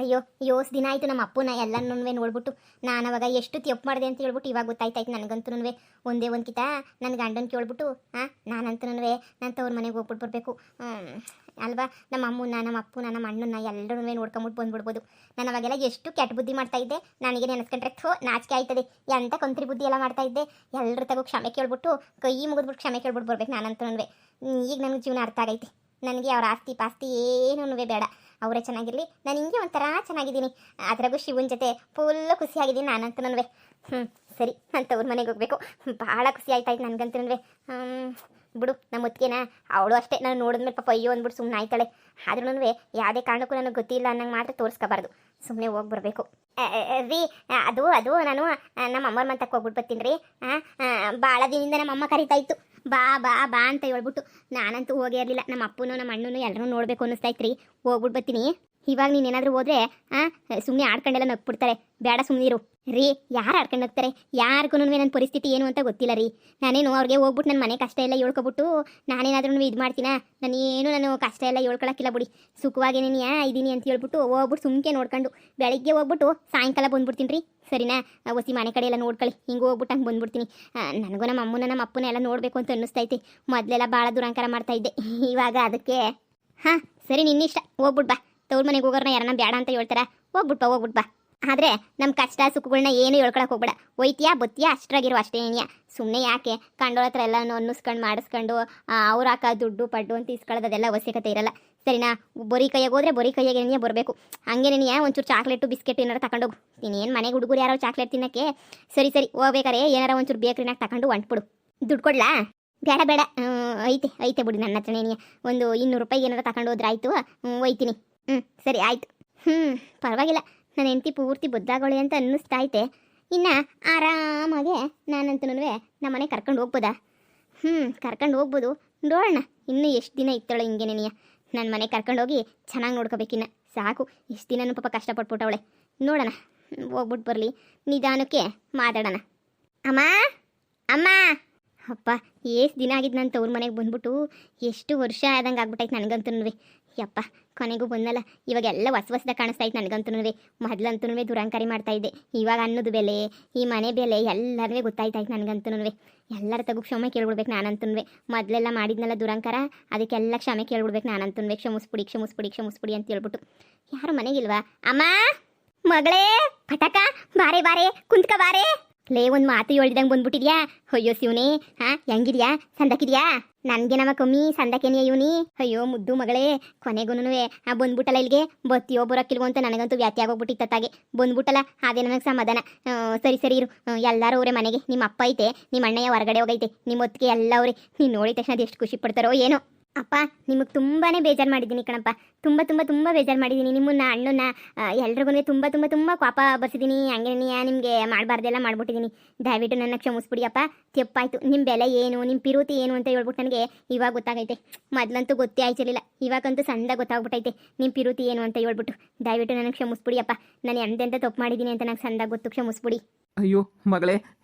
ಅಯ್ಯೋ ಯೋಸ್ ದಿನ ಆಯಿತು ನಮ್ಮ ಅಪ್ಪನ ಎಲ್ಲನೂ ನೋಡ್ಬಿಟ್ಟು ನಾನು ಅವಾಗ ಎಷ್ಟು ತಪ್ಪು ಮಾಡಿದೆ ಅಂತ ಹೇಳ್ಬಿಟ್ಟು ಇವಾಗ ಗೊತ್ತಾಯ್ತಾಯ್ತು ನನಗಂತೂ ಒಂದೇ ಒಂದು ಕಿತ ನನ್ನ ಗಂಡನ ಕೇಳ್ಬಿಟ್ಟು ನಾನಂತೂ ನನ್ನ ತವ್ರ ಮನೆಗೆ ಹೋಗ್ಬಿಟ್ಟು ಬರಬೇಕು ಅಲ್ವಾ ನಮ್ಮ ಅಮ್ಮನ ನಮ್ಮ ಅಪ್ಪನ ನಮ್ಮ ಅಣ್ಣನ ಎಲ್ಲರೂ ನೋಡ್ಕೊಂಬಿಟ್ಟು ಬಂದ್ಬಿಡ್ಬೋದು. ನಾನು ಅವಾಗೆಲ್ಲ ಎಷ್ಟು ಕೆಟ್ಟ ಬುದ್ಧಿ ಮಾಡ್ತಾ ಇದ್ದೆ, ನನಗೆ ನೆನೆಸ್ಕೊಂಡ್ರೆ ನಾಚಿಕೆ ಆಯ್ತದೆ. ಎಂಥ ಕೊಂತ್ರಿ ಬುದ್ಧಿ ಎಲ್ಲ ಮಾಡ್ತಾ ಇದ್ದೆ. ಎಲ್ಲರೂ ತಗೋ ಕ್ಷಮೆ ಕೇಳ್ಬಿಟ್ಟು ಕೈ ಮುಗಿದ್ಬಿಟ್ಟು ಕ್ಷಮೆ ಕೇಳ್ಬಿಟ್ಟು ಬರ್ಬೇಕು ನಾನಂತೂ. ಈಗ ನನಗೆ ಜೀವನ ಅರ್ಥ ಆಗೈತಿ. ನನಗೆ ಅವ್ರ ಆಸ್ತಿ ಪಾಸ್ತಿ ಏನೂ ಬೇಡ, ಅವರೇ ಚೆನ್ನಾಗಿರಲಿ, ನಾನು ಹಿಂಗೆ ಒಂಥರ ಚೆನ್ನಾಗಿದ್ದೀನಿ. ಅದ್ರಾಗೂ ಶಿವನ ಜೊತೆ ಫುಲ್ಲು ಖುಷಿಯಾಗಿದ್ದೀನಿ ನಾನಂತೂ. ಸರಿ, ನಾನು ತವ್ರ ಮನೆಗೆ ಹೋಗ್ಬೇಕು. ಭಾಳ ಖುಷಿ ಆಯ್ತಾಯ್ತು ನನಗಂತೂ. ಬಿಡು, ನಮ್ಮ ಮುತ್ತಿಗೆನ ಅವಳು ಅಷ್ಟೇ ನಾನು ನೋಡಿದ್ಮೇಲೆ ಪಾಪ ಅಯ್ಯೋ ಅಂದ್ಬಿಟ್ಟು ಸುಮ್ಮನೆ ಆಯ್ತಾಳೆ. ಆದ್ರೂ ಯಾವುದೇ ಕಾರಣಕ್ಕೂ ನನಗೆ ಗೊತ್ತಿಲ್ಲ ಅನ್ನಂಗೆ ಮಾತ್ರ ತೋರಿಸ್ಕೋಬಾರ್ದು, ಸುಮ್ಮನೆ ಹೋಗಿ ಬರಬೇಕು. ರೀ ಅದು ನಾನು ನಮ್ಮ ಅಮ್ಮರ ಮಂತಕ್ಕೆ ಹೋಗ್ಬಿಟ್ಟು ಬರ್ತೀನಿ ರೀ. ಭಾಳ ದಿನದಿಂದ ನಮ್ಮ ಅಮ್ಮ ಕರಿತಾ ಇತ್ತು, ಬಾ ಬಾ ಬಾ ಅಂತ ಹೇಳ್ಬಿಟ್ಟು. ನಾನಂತೂ ಹೋಗೇ ಇರಲಿಲ್ಲ. ನಮ್ಮ ಅಪ್ಪನೂ ನಮ್ಮ ಅಣ್ಣನೂ ಎಲ್ಲರೂ ನೋಡಬೇಕು ಅನ್ನಿಸ್ತಾಯ್ತು ರೀ. ಹೋಗ್ಬಿಟ್ಟು ಬರ್ತೀನಿ. ಇವಾಗ ನೀನೇನಾದರೂ ಹೋದ್ರೆ ಸುಮ್ಮನೆ ಆಡ್ಕೊಂಡೆಲ್ಲ ನಗ್ಬಿಡ್ತಾರೆ, ಬೇಡ ಸುಮ್ಮನಿರು ರೀ. ಯಾರು ಆಡ್ಕೊಂಡು ಹೋಗ್ತಾರೆ? ಯಾರಿಗೂ ನನ್ನ ಪರಿಸ್ಥಿತಿ ಏನು ಅಂತ ಗೊತ್ತಿಲ್ಲ ರೀ. ನಾನೇನು ಅವ್ರಿಗೆ ಹೋಗ್ಬಿಟ್ಟು ನನ್ನ ಮನೆ ಕಷ್ಟ ಎಲ್ಲ ಹೇಳ್ಕೊಬಿಟ್ಟು ನಾನೇನಾದ್ರೂ ಇದು ಮಾಡ್ತೀನ? ನಾನು ಕಷ್ಟ ಎಲ್ಲ ಹೇಳ್ಕೊಳಕ್ಕಿಲ್ಲ ಬಿಡಿ. ಸುಖವಾಗೇನೇನು ಇದ್ದೀನಿ ಅಂತ ಹೇಳ್ಬಿಟ್ಟು ಹೋಗ್ಬಿಟ್ಟು ಸುಮ್ಕೆ ನೋಡ್ಕೊಂಡು ಬೆಳಗ್ಗೆ ಹೋಗ್ಬಿಟ್ಟು ಸಾಯಂಕಾಲ ಬಂದ್ಬಿಡ್ತೀನಿ ರೀ. ಸರಿನಾ? ಹೊಸಿ ಮನೆ ಕಡೆ ಎಲ್ಲ ನೋಡ್ಕೊಳ್ಳಿ. ಹಿಂಗೆ ಹೋಗ್ಬಿಟ್ಟು ಹಂಗೆ ಬಂದ್ಬಿಡ್ತೀನಿ. ನನಗೂ ನಮ್ಮ ಅಮ್ಮನ ನಮ್ಮ ಅಪ್ಪನ ಎಲ್ಲ ನೋಡಬೇಕು ಅಂತ ಅನ್ನಿಸ್ತೈತಿ. ಮೊದಲೆಲ್ಲ ಭಾಳ ದುರಂಕಾರ ಮಾಡ್ತಾಯಿದ್ದೆ, ಇವಾಗ ಅದಕ್ಕೆ ಸರಿ ನಿನ್ನಿಷ್ಟ. ಹೋಗ್ಬಿಟ್ಟು ಬಾ. ತವ್ರ ಮನೆಗೆ ಹೋಗೋರ್ನ ಯಾರನ್ನ ಬೇಡ ಅಂತ ಹೇಳ್ತಾರ? ಹೋಗ್ಬಿಟ್ಟು ಬಾ. ಆದರೆ ನಮ್ಮ ಕಷ್ಟ ಸುಖಗಳನ್ನ ಏನು ಹೇಳ್ಕೊಳಕ್ಕೆ ಹೋಗ್ಬೇಡ. ಒಯ್ತೀಯಾ ಬತ್ತೀಯಾ ಅಷ್ಟ್ರಾಗಿರೋ ಅಷ್ಟೇ ಏನಿಯಾ. ಸುಮ್ಮನೆ ಯಾಕೆ ಕಂಡೋಳ ಹತ್ರ ಎಲ್ಲ ಅನ್ನಿಸ್ಕೊಂಡು ಮಾಡಿಸ್ಕೊಂಡು ಅವ್ರು ಹಾಕ ದುಡ್ಡು ಪಡ್ಡು ಅಂತ ಇಸ್ಕೊಳ್ಳೋದು ಅದೆಲ್ಲ ಅವಶ್ಯಕತೆ ಇರಲ್ಲ. ಸರಿನಾ? ಬರೀ ಕೈಯಾಗ ಹೋದ್ರೆ ಬರೀ ಕೈಯಾಗ ಏನಿಯಾ ಬರಬೇಕು. ಹಂಗೇನೇನಿಯಾ ಒಂಚೂರು ಚಾಕ್ಲೇಟು ಬಿಸ್ಕೆಟ್ ಏನಾರು ತಗೊಂಡೋಗು. ನೀನೇನು ಮನೆಗೆ ಹುಡುಗರು ಯಾರೋ ಚಾಕ್ಲೇಟ್ ತಿನ್ನಕ್ಕೆ? ಸರಿ ಹೋಗ್ಬೇಕಾರೆ ಏನಾರ ಒಂಚೂರು ಬೇಕ್ರಿನಾಗ ತಗೊಂಡು ಹೊಂಟ್ಬಿಡು. ದುಡ್ಡು ಕೊಡ್ಲಾ? ಬೇಡ ಐತೆ ಬಿಡಿ ನನ್ನ ಹತ್ರನೇ. ಒಂದು 200 ರೂಪಾಯಿ ಏನಾರು ತಗೊಂಡು ಹೋದ್ರೆ ಆಯಿತು. ಒಯ್ತೀನಿ. ಸರಿ ಆಯಿತು. ಪರವಾಗಿಲ್ಲ, ನನ್ನ ಹೆಂಡತಿ ಪೂರ್ತಿ ಬದಲಾಗೋಳೆ ಅಂತ ಅನ್ನಿಸ್ತೈತೆ. ಇನ್ನು ಆರಾಮಾಗೆ ನಾನಂತೂ ನಮ್ಮ ಮನೆ ಕರ್ಕೊಂಡು ಹೋಗ್ಬೋದಾ? ಕರ್ಕೊಂಡು ಹೋಗ್ಬೋದು. ನೋಡೋಣ ಇನ್ನೂ ಎಷ್ಟು ದಿನ ಇತ್ತವಳೆ ಹಿಂಗೇನೇನಿಯ. ನನ್ನ ಮನೆ ಕರ್ಕೊಂಡೋಗಿ ಚೆನ್ನಾಗಿ ನೋಡ್ಕೋಬೇಕಿನ್ನ. ಸಾಕು, ಇಷ್ಟು ದಿನನೂ ಪಾಪ ಕಷ್ಟಪಟ್ಬಿಟ್ಟವಳೆ. ನೋಡೋಣ, ಹೋಗ್ಬಿಟ್ಟು ಬರಲಿ, ನಿಧಾನಕ್ಕೆ ಮಾತಾಡೋಣ. ಅಮ್ಮ ಅಪ್ಪ, ಎಷ್ಟು ದಿನ ಆಗಿದ್ದು ನಾನು ತವ್ರ ಮನೆಗೆ ಬಂದ್ಬಿಟ್ಟು. ಎಷ್ಟು ವರ್ಷ ಆದಂಗೆ ಆಗ್ಬಿಟ್ಟೈತೆ ನನಗಂತೂ. ಯಪ್ಪ, ಕೊನೆಗೂ ಬಂದಲ್ಲ. ಇವಾಗೆಲ್ಲ ಹೊಸದಾಗ ಕಾಣಿಸ್ತಾ ಇತ್ತು ನನಗಂತೂ. ಮೊದಲಂತೂ ದುರಂಕಾರಿ ಮಾಡ್ತಾಯಿದ್ದೆ. ಇವಾಗ ಅನ್ನೋದು ಬೆಲೆ, ಈ ಮನೆ ಬೆಲೆ ಎಲ್ಲರೂ ಗೊತ್ತಾಯ್ತಾಯ್ತು ನನಗಂತೂ. ಎಲ್ಲರ ತಗೋ ಕ್ಷಮೆ ಕೇಳ್ಬಿಡ್ಬೇಕು ನಾನಂತೂ. ಮೊದಲೆಲ್ಲ ಮಾಡಿದ್ನೆಲ್ಲ ದುರಂಕಾರ, ಅದಕ್ಕೆಲ್ಲ ಕ್ಷಮೆ ಕೇಳ್ಬಿಡ್ಬೇಕು ನಾನಂತೂ. ಕ್ಷಮಿಸ್ಬಿಡಿ ಅಂತ ಹೇಳ್ಬಿಟ್ಟು. ಯಾರು ಮನೆಗಿಲ್ವಾ? ಅಮ್ಮ ಮಗಳೇ, ಪಟಕ ಬಾರೆ ಕುಂತ್ಕ ಬಾರೆ. ಲೇ, ಒಂದು ಮಾತು ಹೇಳ್ದಂಗೆ ಬಂದ್ಬಿಟ್ಟಿದ್ಯಾ? ಅಯ್ಯೋ ಶಿವನೇ, ಹೆಂಗಿದ್ಯಾ? ಸಂದಕಿದ್ಯಾ? ನನಗೆ ನಮ್ಮ ಕಮ್ಮಿ ಸಂದಕೇನಿಯ ಇವನಿ. ಅಯ್ಯೋ ಮುದ್ದು ಮಗಳೇ, ಕೊನೆಗೂ ಬಂದ್ಬಿಟ್ಟಲ್ಲ ಇಲ್ಲಿಗೆ. ಬತ್ತಿಯೋ ಬರೋಕ್ಕಿಲ್ವೋ ಅಂತ ನನಗಂತೂ ವ್ಯಾತಿ ಆಗೋಗ್ಬಿಟ್ಟಿತ್ತಾಗೆ. ಬಂದ್ಬಿಟ್ಟಲ್ಲ, ಅದೇ ನನಗೆ ಸಮಾಧಾನ. ಸರಿ ಇರು. ಎಲ್ಲರೂ ಅವರೇ ಮನೆಗೆ. ನಿಮ್ಮ ಅಪ್ಪ ಐತೆ, ನಿಮ್ಮ ಅಣ್ಣಯ್ಯ ಹೊರಗಡೆ ಹೋಗೈತೆ, ನಿಮ್ಮ ಹೊತ್ತಿಗೆ ಎಲ್ಲ ಅವರೇ. ನೀನು ನೋಡಿದ ತಕ್ಷಣ ಅದು ಎಷ್ಟು ಖುಷಿ ಪಡ್ತಾರೋ ಏನೋ. ಅಪ್ಪ, ನಿಮಗೆ ತುಂಬಾ ಬೇಜಾರು ಮಾಡಿದ್ದೀನಿ ಕಣಪ್ಪ. ತುಂಬ ಬೇಜಾರು ಮಾಡಿದ್ದೀನಿ. ನಿಮ್ಮನ್ನ ಅಣ್ಣನ ಎಲ್ರಿಗೂ ತುಂಬ ಕೋಪ ಬರ್ಸಿದ್ದೀನಿ. ಹಂಗೆ ನಿಮಗೆ ಮಾಡಬಾರ್ದೆಲ್ಲ ಮಾಡ್ಬಿಟ್ಟಿದ್ದೀನಿ. ದಯವಿಟ್ಟು ನನ್ನ ಕ್ಷಮಿಸ್ಬಿಡಿ ಅಪ್ಪ. ತಪ್ಪಾಯ್ತು. ನಿಮ್ಮ ಬೆಲೆ ಏನು, ನಿಮ್ಮ ಪಿರುತಿ ಏನು ಅಂತ ಹೇಳ್ಬಿಟ್ಟು ನನಗೆ ಇವಾಗ ಗೊತ್ತಾಗೈತೆ. ಮೊದಲಂತೂ ಗೊತ್ತೇ ಆಯ್ತಿರಲಿಲ್ಲ, ಇವಾಗಂತೂ ಸಂದ ಗೊತ್ತಾಗ್ಬಿಟ್ಟೈತೆ ನಿಮ್ಮ ಪಿರುತಿ ಏನು ಅಂತ ಹೇಳ್ಬಿಟ್ಟು. ದಯವಿಟ್ಟು ನನಗೆ ಕ್ಷಮಿಸ್ಬಿಡಿ ಅಪ್ಪ. ನಾನು ಎಂತೆಂಥ ತಪ್ಪು ಮಾಡಿದ್ದೀನಿ ಅಂತ ನನಗೆ ಸಂದ ಗೊತ್ತು. ಕ್ಷಮಿಸ್ಬಿಡಿ. ಅಯ್ಯೋ ಮಗಳೇ,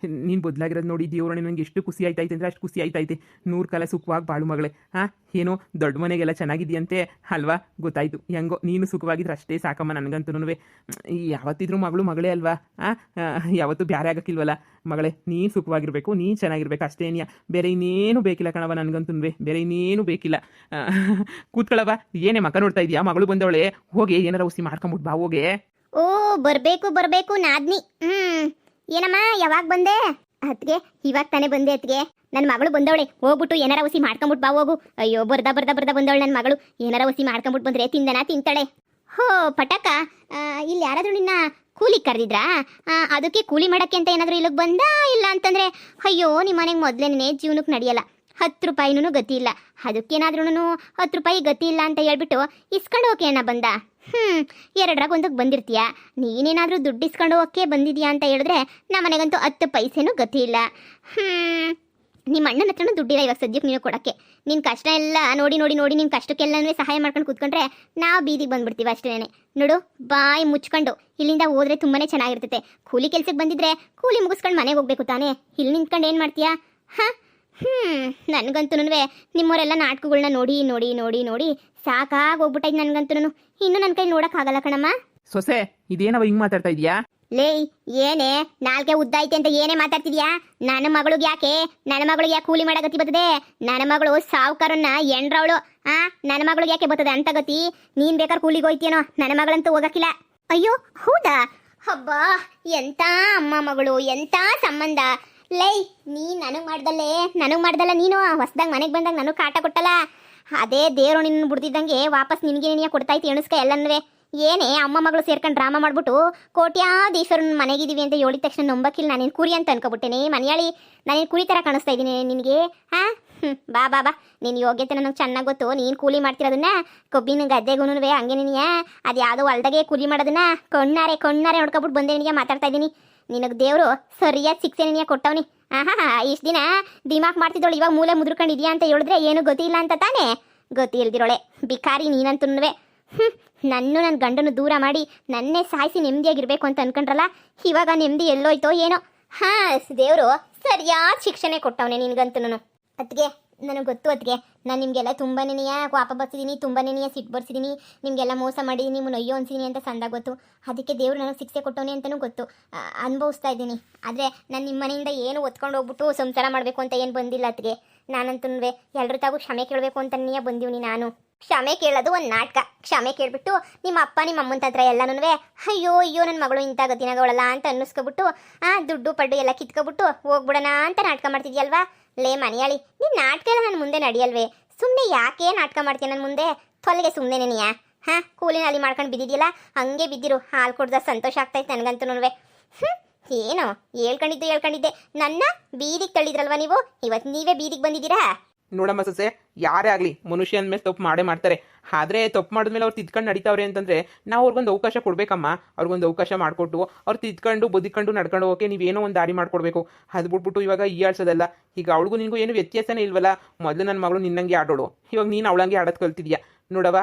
ನೀನು ಬದಲಾಗಿರೋದು ನೋಡಿ ದೇವ್ರ ನನಗೆ ಎಷ್ಟು ಖುಷಿ ಆಯ್ತೈತೆ ಅಂದರೆ ಅಷ್ಟು ಖುಷಿ ಆಯ್ತೈತೆ. 100 ಕಾಲ ಸುಖವಾಗಿ ಬಾಳು ಮಗಳೇ. ಏನೋ ದೊಡ್ಡ ಮನೆಗೆಲ್ಲ ಚೆನ್ನಾಗಿದೆಯಂತೆ ಅಲ್ವಾ? ಗೊತ್ತಾಯ್ತು. ಹೆಂಗೋ ನೀನು ಸುಖವಾಗಿದ್ರೆ ಅಷ್ಟೇ ಸಾಕಮ್ಮ ನನಗಂತೂ. ಯಾವತ್ತಿದ್ರೂ ಮಗಳು ಮಗಳೇ ಅಲ್ವಾ? ಯಾವತ್ತೂ ಬ್ಯಾರೆ ಆಗೋಕ್ಕಿಲ್ವಲ್ಲ ಮಗಳೇ. ನೀನು ಸುಖವಾಗಿರ್ಬೇಕು, ನೀನು ಚೆನ್ನಾಗಿರ್ಬೇಕು ಅಷ್ಟೇನಿಯ. ಬೇರೆ ಇನ್ನೇನು ಬೇಕಿಲ್ಲ ಕಣವ ನನಗಂತೂ. ಬೇರೆ ಇನ್ನೇನು ಬೇಕಿಲ್ಲ. ಕೂತ್ಕೊಳ್ಳವ. ಏನೇ ಮಕ್ಕ ನೋಡ್ತಾ ಇದೀಯಾ? ಮಗಳು ಬಂದವಳೆ, ಹೋಗಿ ಏನಾರ ಹುಸಿ ಮಾಡ್ಕೊಂಬಿಟ್ಟು ಬಾ ಹೋಗೆ. ಓ, ಬರಬೇಕು ನಾದ್ನಿ. ಏನಮ್ಮ, ಯಾವಾಗ ಬಂದೆ? ಅತ್ಗೆ ಇವಾಗ ತಾನೇ ಬಂದೆ ಅತ್ಗೆ. ನನ್ನ ಮಗಳು ಬಂದವಳೆ, ಹೋಗ್ಬಿಟ್ಟು ಏನಾರ ಹುಸಿ ಮಾಡ್ಕೊಂಬಿಟ್ಟು ಬಾ ಹೋಗು. ಅಯ್ಯೋ, ಬರ್ದ ಬಂದವಳು ನನ್ನ ಮಗಳು. ಏನಾರ ಹುಸಿ ಮಾಡ್ಕೊಂಬಿಟ್ಟು ಬಂದ್ರೆ ತಿಂತಾಳೆ. ಹೋ ಪಟಕ, ಇಲ್ಲಿ ಯಾರಾದರೂ ನಿನ್ನ ಕೂಲಿ ಕರೆದಿದ್ರಾ? ಅದಕ್ಕೆ ಕೂಲಿ ಮಾಡೋಕ್ಕೆ ಅಂತ ಏನಾದರೂ ಇಲ್ಲಿಗೆ ಬಂದ? ಇಲ್ಲ ಅಂತಂದರೆ ಅಯ್ಯೋ, ನಿಮ್ಮ ಮನೆಗೆ ಮೊದಲೇನೆ ಜೀವನಕ್ಕೆ ನಡೆಯಲ್ಲ. 10 ರೂಪಾಯಿನೂ ಗತಿ ಇಲ್ಲ. ಅದಕ್ಕೇನಾದ್ರೂ 10 ರೂಪಾಯಿ ಗತಿ ಇಲ್ಲ ಅಂತ ಹೇಳ್ಬಿಟ್ಟು ಇಸ್ಕೊಂಡು ಹೋಗಿ ಏನ ಬಂದ? 2ರಾಗ ಒಂದಕ್ಕೆ ಬಂದಿರ್ತೀಯ. ನೀನೇನಾದರೂ ದುಡ್ಡು ಇಸ್ಕೊಂಡು ಹೋಗಕ್ಕೆ ಬಂದಿದ್ಯಾ ಅಂತ ಹೇಳಿದ್ರೆ ನಮ್ಮನೆಗಂತೂ 10 ಪೈಸೆನೂ ಗತಿ ಇಲ್ಲ. ನಿಮ್ಮ ಅಣ್ಣನ ಹತ್ರನೂ ದುಡ್ಡಿಲ್ಲ ಇವಾಗ ಸದ್ಯಕ್ಕೆ ನೀನು ಕೊಡೋಕ್ಕೆ. ನಿನ್ನ ಕಷ್ಟ ಎಲ್ಲ ನೋಡಿ ನಿನ್ನ ಕಷ್ಟಕ್ಕೆಲ್ಲನೂ ಸಹಾಯ ಮಾಡ್ಕೊಂಡು ಕೂತ್ಕೊಂಡ್ರೆ ನಾವು ಬೀದಿಗೆ ಬಂದ್ಬಿಡ್ತೀವಿ ಅಷ್ಟೇನೆ. ನೋಡು, ಬಾಯಿ ಮುಚ್ಕೊಂಡು ಇಲ್ಲಿಂದ ಹೋದ್ರೆ ತುಂಬಾ ಚೆನ್ನಾಗಿರ್ತೈತೆ. ಕೂಲಿ ಕೆಲ್ಸಕ್ಕೆ ಬಂದಿದ್ರೆ ಕೂಲಿ ಮುಗಿಸ್ಕೊಂಡು ಮನೆಗೆ ಹೋಗ್ಬೇಕು ತಾನೇ. ಇಲ್ಲಿ ನಿಂತ್ಕೊಂಡು ಏನು ಮಾಡ್ತೀಯಾ? ನನಗಂತೂ ನಿಮ್ಮವರೆಲ್ಲ ನಾಟಕಗಳನ್ನ ನೋಡಿ ಸಾಕಾಗಿ ಹೋಗ್ಬಿಟ್ಟೈತೆ ನನಗಂತೂ. ಇನ್ನೂ ನನ್ನ ಕೈ ನೋಡೋಕ್ಕಾಗಲ್ಲ ಕಣಮ್ಮ. ಸೊಸೆ ಇದೇನವ ಹಿಂಗ್ ಮಾತಾಡ್ತಾ ಇದೀಯಾ? ಲೇ ಏನೇ ನಾಲ್ಗೆ ಉದ್ದೈತೆ ಅಂತ ಏನೇ ಮಾತಾಡ್ತಿದ್ಯಾ? ನನ್ನ ಮಗಳಿಗೆ ಯಾಕೆ ಕೂಲಿ ಮಾಡಗತಿ ಬರ್ತದೆ? ನನ್ನ ಮಗಳು ಸಾವುಕಾರನ್ನ ಎಂಡ್ರವಳು. ನನ್ನ ಮಗಳಿಗೆ ಯಾಕೆ ಬರ್ತದೆ ಅಂತ ಗತಿ? ನೀನ್ ಬೇಕಾದ್ರೆ ಕೂಲಿಗೆ ಹೋಯ್ತೀನೋ, ನನ್ನ ಮಗಳಂತೂ ಹೋಗಕ್ಕಿಲ್ಲ. ಅಯ್ಯೋ ಹೌದಾ? ಹಬ್ಬಾ, ಎಂತ ಅಮ್ಮ ಮಗಳು, ಎಂತ ಸಂಬಂಧ. ಲೈ ನೀ ನನಗ್ ಮಾಡ್ದಲ್ಲ ನೀನು ಹೊಸದಾಗ ಮನೆಗೆ ಬಂದಾಗ ನನಗೆ ಕಾಟ ಕೊಟ್ಟಲ್ಲ. ಅದೇ ದೇವ್ರು ನಿನ್ನ ಬಿಡ್ತಿದ್ದಂಗೆ ವಾಪಸ್ ನಿನಗೆ ಕೊಡ್ತಾಯ್ತು ಎಣಸ್ಕ ಎಲ್ಲನ್ನುವೆ. ಏನೇ ಅಮ್ಮ ಮಗಳು ಸೇರ್ಕೊಂಡು ಡ್ರಾಮಾ ಮಾಡ್ಬಿಟ್ಟು ಕೋಟ್ಯಾಧೀಶ್ವರನ ಮನೆಗಿದ್ದೀವಿ ಅಂತ ಹೇಳಿದ ತಕ್ಷಣ ನಂಬಕ್ಕಿಲ್ಲ. ನಾನೇನು ಕುರಿ ಅಂತ ಅನ್ಕೊಬಿಟ್ಟೇನೆ ಮನೆಯಾಳಿ. ನಾನೇನು ಕುರಿ ಥರ ಕಾಣಿಸ್ತಾ ಇದ್ದೀನಿ ನಿನಗೆ? ಬಾ ಬಾ ಬಾ, ನಿನ್ನ ಯೋಗ್ಯತೆ ನನಗೆ ಚೆನ್ನಾಗಿ ಗೊತ್ತು. ನೀನು ಕೂಲಿ ಮಾಡ್ತಿರೋದನ್ನ ಕೊಬ್ಬಿನ ಗದ್ದೆಗೂನುವೆ ಹಂಗೆ ನೀನಿಯ ಅದು ಯಾವುದೋ ಹೊಲ್ದಾಗೆ ಕೂಲಿ ಮಾಡೋದನ್ನ ಕಣ್ಣಾರೆ ನೋಡ್ಕೊಬಿಟ್ಟು ಬಂದೆ ನಿನಗೆ ಮಾತಾಡ್ತಾ ಇದ್ದೀನಿ. ನಿನಗೆ ದೇವರು ಸರಿಯಾದ ಶಿಕ್ಷೆ ನಿನಗೆ ಕೊಟ್ಟವನಿ. ಇಷ್ಟು ದಿನ ದಿಮಾಕ್ ಮಾಡ್ತಿದ್ದವಳು ಇವಾಗ ಮೂಲೆ ಮುದ್ರಕೊಂಡಿದ್ಯಾ ಅಂತ ಹೇಳಿದ್ರೆ ಏನು ಗೊತ್ತಿಲ್ಲ ಅಂತ ತಾನೇ? ಗೊತ್ತಿ ಇಲ್ದಿರೋಳೆ ಬಿಕಾರಿ ನೀನಂತುನುವೆ. ನನ್ನ ಗಂಡನು ದೂರ ಮಾಡಿ ನನ್ನೇ ಸಾಯಿಸಿ ನೆಮ್ಮದಿಯಾಗಿರ್ಬೇಕು ಅಂತ ಅನ್ಕೊಂಡ್ರಲ್ಲ, ಇವಾಗ ನೆಮ್ಮದಿ ಎಲ್ಲೋಯ್ತೋ ಏನೋ. ದೇವರು ಸರಿಯಾದ ಶಿಕ್ಷಣೆ ಕೊಟ್ಟವನೆ ನಿನಗಂತೂ. ಅದಕ್ಕೆ ನನಗೆ ಗೊತ್ತು. ಅದಕ್ಕೆ ನಾನು ನಿಮಗೆಲ್ಲ ತುಂಬಾ ಪಾಪ ಬರ್ಸಿದ್ದೀನಿ, ತುಂಬಾ ಸಿಟ್ಟು ಬರ್ಸಿದ್ದೀನಿ, ನಿಮಗೆಲ್ಲ ಮೋಸ ಮಾಡಿದ್ದೀನಿ, ನಿಮ್ಮನ್ನು ಅಯ್ಯೋ ಅನ್ಸಿದ್ದೀನಿ ಅಂತ ಸಂದಾಗ ಗೊತ್ತು. ಅದಕ್ಕೆ ದೇವರು ನನಗೆ ಶಿಕ್ಷೆ ಕೊಟ್ಟವನೆ ಅಂತಲೂ ಗೊತ್ತು. ಅನುಭವಿಸ್ತಾ ಇದ್ದೀನಿ. ಆದರೆ ನಾನು ನಿಮ್ಮ ಮನೆಯಿಂದ ಏನು ಒತ್ಕೊಂಡು ಹೋಗ್ಬಿಟ್ಟು ಸಂಸಾರ ಮಾಡಬೇಕು ಅಂತ ಏನು ಬಂದಿಲ್ಲ. ಅದಕ್ಕೆ ನಾನಂತೂ ಎಲ್ಲರೂ ತಾಗೂ ಕ್ಷಮೆ ಕೇಳಬೇಕು ಅಂತನೇ ಬಂದೀವಿ. ನಾನು ಕ್ಷಮೆ ಕೇಳೋದು ಒಂದು ನಾಟಕ. ಕ್ಷಮೆ ಕೇಳ್ಬಿಟ್ಟು ನಿಮ್ಮ ಅಪ್ಪ ನಿಮ್ಮ ಅಮ್ಮನ ಹತ್ರ ಎಲ್ಲನೂ ಅಯ್ಯೋ ನನ್ನ ಮಗಳು ಇಂಥ ಗತಿನಾಗವಳಲ್ಲ ಅಂತ ಅನ್ನಿಸ್ಕೊಬಿಟ್ಟು ದುಡ್ಡು ಪಡ್ಡು ಎಲ್ಲ ಕಿತ್ಕೊಬಿಟ್ಟು ಹೋಗ್ಬಿಡೋಣ ಅಂತ ನಾಟಕ ಮಾಡ್ತಿದ್ಯಲ್ವಾ? ಲೇ ಮನೆಯಾಳಿ, ನೀನು ನಾಟಕ ಎಲ್ಲ ನನ್ನ ಮುಂದೆ ನಡೆಯಲ್ವೇ? ಸುಮ್ಮನೆ ಯಾಕೆ ನಾಟಕ ಮಾಡ್ತೀಯ ನನ್ನ ಮುಂದೆ? ತೊಲೆಗೆ ಸುಮ್ಮನೆ ನೆನೆಯಾ? ಕೂಲಿನಲ್ಲಿ ಮಾಡ್ಕೊಂಡು ಬಿದ್ದಿದ್ಯಲ್ಲ, ಹಂಗೆ ಬಿದ್ದಿರು. ಹಾಲು ಕೊಡ್ದ ಸಂತೋಷ ಆಗ್ತಾಯಿತ್ತು ನನಗಂತೂ. ಏನೋ ಹೇಳ್ಕೊಂಡಿದ್ದೆ. ನನ್ನ ಬೀದಿಗೆ ತಳ್ಳಿದ್ರಲ್ವ ನೀವು, ಇವತ್ತು ನೀವೇ ಬೀದಿಗೆ ಬಂದಿದ್ದೀರಾ? ನೋಡಮ್ಮ ಸೊಸೆ, ಯಾರೇ ಆಗಲಿ ಮನುಷ್ಯ ಅಂದಮೇಲೆ ತಪ್ಪು ಮಾಡೇ ಮಾಡ್ತಾರೆ. ಆದರೆ ತಪ್ಪು ಮಾಡಿದ್ಮೇಲೆ ಅವ್ರು ತಿದ್ಕೊಂಡು ನಡೀತಾವ್ರೆ ಅಂತಂದರೆ ನಾವು ಅವ್ರಿಗೊಂದು ಅವಕಾಶ ಕೊಡಬೇಕಮ್ಮ. ಅವ್ರಿಗೊಂದು ಅವಕಾಶ ಮಾಡಿಕೊಟ್ಟು ಅವ್ರು ತಿದ್ಕೊಂಡು ಬದುಕೊಂಡು ನಡ್ಕೊಂಡು ಹೋಗೋಕೆ ನೀವೇನೋ ಒಂದು ದಾರಿ ಮಾಡ್ಕೊಡ್ಬೇಕು. ಅದು ಬಿಟ್ಬಿಟ್ಟು ಇವಾಗ ಈ ಆಡ್ಸೋದಲ್ಲ. ಈಗ ಅವಳಿಗೂ ನಿನಗೂ ಏನು ವ್ಯತ್ಯಾಸನೇ ಇಲ್ವಲ್ಲ. ಮೊದಲು ನನ್ನ ಮಗಳು ನಿನ್ನಂಗೆ ಆಡೋಳು, ಇವಾಗ ನೀನು ಅವಳಂಗೆ ಆಡೋದು ಕಲ್ತಿದ್ಯಾ ನೋಡವ.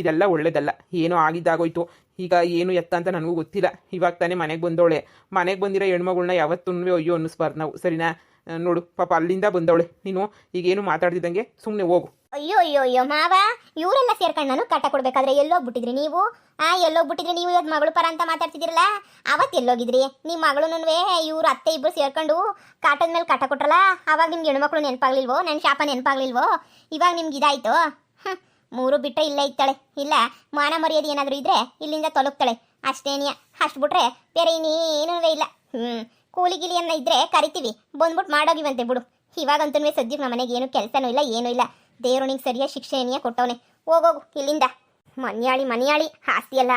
ಇದೆಲ್ಲ ಒಳ್ಳೇದಲ್ಲ. ಏನೋ ಆಗಿದ್ದಾಗೋಯ್ತು. ಈಗ ಏನು ಎತ್ತ ಅಂತ ನನಗೂ ಗೊತ್ತಿಲ್ಲ. ಇವಾಗ ತಾನೇ ಮನೆಗೆ ಬಂದವಳೆ. ಮನೆಗೆ ಬಂದಿರೋ ಹೆಣ್ಮಗಳನ್ನ ಯಾವತ್ತೂ ಅಯ್ಯೋ ಅನ್ನಿಸ್ಬಾರ್ದು ನಾವು, ಸರಿನಾ? ನೋಡು ಪಾಪ ಅಲ್ಲಿಂದ ಬಂದವಳೆ. ನೀನು ಈಗೇನು ಮಾತಾಡ್ತಿದ್ದಂಗೆ ಸುಮ್ಮನೆ ಹೋಗು. ಅಯ್ಯೋ ಮಾವ, ಇವರೆಲ್ಲ ಸೇರ್ಕೊಂಡು ನಾನು ಕಾಟ ಕೊಡ್ಬೇಕಾದ್ರೆ ಎಲ್ಲೋಗ್ಬಿಟ್ಟಿದ್ರಿ ನೀವು? ಇವತ್ತು ಮಗಳು ಪರ ಅಂತ ಮಾತಾಡ್ತಿದ್ದೀರಲ್ಲ, ಅವತ್ತು ಎಲ್ಲೋಗಿದ್ರಿ? ನಿಮ್ಮ ಮಗಳೂನುವೆ ಇವ್ರು ಅತ್ತೆ ಇಬ್ಬರು ಸೇರ್ಕೊಂಡು ಕಾಟದ ಮೇಲೆ ಕಾಟ ಕೊಟ್ರಲ್ಲ, ಅವಾಗ ನಿಮ್ಗೆ ಹೆಣ್ಮಕ್ಳು ನೆನಪಾಗ್ಲಿಲ್ವೋ? ನನ್ನ ಶಾಪ ನೆನಪಾಗ್ಲಿಲ್ವೋ? ಇವಾಗ ನಿಮ್ಗೆ ಇದಾಯ್ತು. ಮೂರು ಬಿಟ್ಟರೆ ಇಲ್ಲೇ ಇತ್ತಾಳೆ. ಇಲ್ಲ ಮಾನ ಮರ್ಯಾದೆ ಏನಾದರೂ ಇದ್ರೆ ಇಲ್ಲಿಂದ ತೊಲಗ್ತಾಳೆ ಅಷ್ಟೇನಿಯ. ಅಷ್ಟು ಬಿಟ್ರೆ ಬೇರೆ ಇನ್ನೇನೂ ಇಲ್ಲ. ಕೂಲಿಗಿಲಿಯನ್ನ ಇದ್ರೆ ಕರಿತೀವಿ, ಬಂದ್ಬಿಟ್ಟು ಮಾಡೋಗಿವಂತೆ ಬಿಡು. ಇವಾಗಂತೂ ಸದ್ಯಕ್ಕೆ ನಮ್ಮ ಮನೆಗೆ ಏನು ಕೆಲಸನೂ ಇಲ್ಲ, ಏನೂ ಇಲ್ಲ. ದೇವರು ನಿಂಗೆ ಸರಿಯಾದ ಶಿಕ್ಷೆಯನ್ನೇ ಕೊಟ್ಟವನೆ. ಹೋಗೋಗು ಇಲ್ಲಿಂದ. ಮನಿಯಾಳಿ ಆಸ್ತಿ ಎಲ್ಲ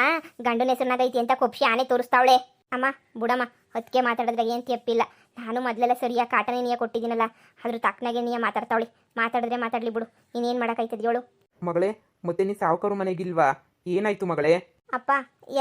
ಗಂಡನ ಹೆಸರಿನಾಗೈತಿ ಅಂತ ಕೊಪ್ಸಿ ಆನೆ ತೋರಿಸ್ತಾವಳೆ. ಅಮ್ಮ ಬುಡಮ್ಮ, ಅದಕ್ಕೆ ಮಾತಾಡಿದ್ರೆ ಏನು ತಪ್ಪಿಲ್ಲ. ನಾನು ಮೊದಲೆಲ್ಲ ಸರಿಯಾಗಿ ಕಾಟನೇ ನೀಯ ಕೊಟ್ಟಿದ್ದೀನಲ್ಲ, ಅದ್ರ ತಕ್ಕನಾಗೆ ನೀಯ ಮಾತಾಡ್ತಾವಳಿ. ಮಾತಾಡಿದ್ರೆ ಮಾತಾಡಲಿ ಬಿಡು. ನೀನೇನು ಮಾಡೋಕ್ಕಾಯ್ತದ ಹೇಳು? ಮಗಳೇ, ಮತ್ತೆ ನೀನು ಸಾವುಕಾರು ಮನೆಗಿಲ್ವಾ? ಏನಾಯ್ತು ಮಗಳೇ? ಅಪ್ಪ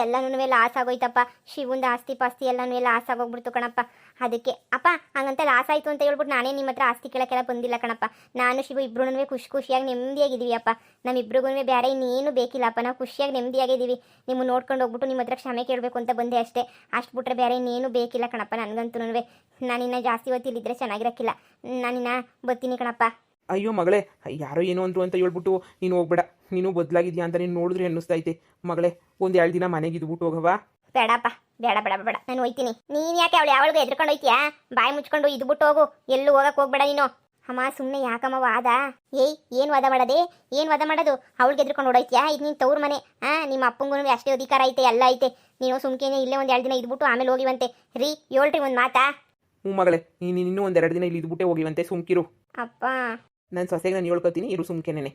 ಎಲ್ಲನೂ ಲಾಸ್ ಆಗೋಯ್ತಪ್ಪ. ಶಿವಂದ ಆಸ್ತಿ ಪಾಸ್ತಿ ಎಲ್ಲನೂ ಲಾಸ್ ಆಗೋಗ್ಬಿಡ್ತು ಕಣಪ್ಪ. ಅದಕ್ಕೆ ಅಪ್ಪ ಹಂಗಂತ ಲಾಸ್ ಆಯಿತು ಅಂತ ಹೇಳ್ಬಿಟ್ಟು ನಾನೇ ನಿಮ್ಮ ಹತ್ರ ಆಸ್ತಿ ಕೇಳೋಕ್ಕೆಲ್ಲ ಬಂದಿಲ್ಲ ಕಣಪ್ಪ. ನಾನು ಶಿವು ಇಬ್ಬರೂ ಖುಷಿಯಾಗಿ ನೆಮ್ಮದಿಯಾಗಿದ್ದೀವಿ ಅಪ್ಪ. ನಮ್ಮಿಬ್ರಿಗೂ ಬೇರೆ ಇನ್ನೇನು ಬೇಕಿಲ್ಲಪ್ಪ. ನಾವು ಖುಷಿಯಾಗಿ ನೆಮ್ಮದಿಯಾಗಿದ್ದೀವಿ. ನಿಮ್ಮ ನೋಡ್ಕೊಂಡು ಹೋಗ್ಬಿಟ್ಟು ನಿಮ್ಮ ಹತ್ರ ಕ್ಷಮೆ ಕೇಳಬೇಕು ಅಂತ ಬಂದೆ ಅಷ್ಟೇ. ಅಷ್ಟು ಬಿಟ್ರೆ ಬೇರೆ ಇನ್ನೇನು ಬೇಕಿಲ್ಲ ಕಣಪ್ಪ ನನಗಂತೂ. ನಾನಿನ್ನ ಜಾಸ್ತಿ ಹೊತ್ತಿಲ್ಲಿದ್ದರೆ ಚೆನ್ನಾಗಿರಕ್ಕಿಲ್ಲ. ನಾನಿನ್ನ ಬರ್ತೀನಿ ಕಣಪ್ಪ. ಅಯ್ಯೋ ಮಗಳೇ, ಯಾರೋ ಏನೋ ಅಂದ್ರು ಅಂತ ಹೇಳ್ಬಿಟ್ಟು ನೀನು ಹೋಗ್ಬೇಡ. ನೀನು ಬದಲಾಗಿದ್ಯಾ ಅಂತ ನೀನು ನೋಡಿದ್ರೆ ಅನ್ನಿಸ್ತೈತೆ ಮಗಳೇ. ಒಂದು 2 ದಿನ ಮನೆಗೆ ಇದ್ಬಿಟ್ಟು ಹೋಗವಾ? ಬೇಡಪ್ಪ, ಬೇಡ ನಾನು ಹೋಯ್ತೀನಿ. ನೀನು ಯಾಕೆ ಅವಳು ಯಾವಳಿಗೂ ಎದ್ಕೊಂಡು ಹೋಯ್ತೀಯಾ? ಬಾಯಿ ಮುಚ್ಕೊಂಡು ಇದ್ಬಿಟ್ಟು ಹೋಗು, ಎಲ್ಲೂ ಹೋಗಕ್ಕೆ ಹೋಗ್ಬೇಡ ನೀನು. ಅಮ್ಮ ಸುಮ್ಮನೆ ಯಾಕಮ್ಮ ವಾದ? ಏನು ವಾದ ಮಾಡೋದು? ಅವಳಿಗೆ ಎದ್ಕೊಂಡು ಓಡೋಯ್ತೀಯಾ? ಇದು ನೀನು ತವ್ರ ಮನೆ. ನಿಮ್ಮ ಅಪ್ಪಂಗೂ ಅಷ್ಟೇ ಅಧಿಕಾರ ಐತೆ, ಎಲ್ಲ ಐತೆ. ನೀನು ಸುಮ್ಕೇನೆ ಇಲ್ಲೇ ಒಂದು 2 ದಿನ ಇದ್ಬಿಟ್ಟು ಆಮೇಲೆ ಹೋಗಿವಂತೆ. ಹೇಳ್ರಿ ಒಂದು ಮಾತಾ? ಮಗಳೇ, ನೀನು ಇನ್ನೂ ಒಂದು 2 ದಿನ ಇಲ್ಲಿ ಇದ್ಬಿಟ್ಟೆ ಹೋಗಿವಂತೆ. ಸುಮ್ಕಿರು ಅಪ್ಪ. ನನ್ನ ಸೊಸೆಗೆ ನಾನು ಹೇಳ್ಕೊತೀನಿ, ಇರು ಸುಮ್ಕೆನೇನೆ.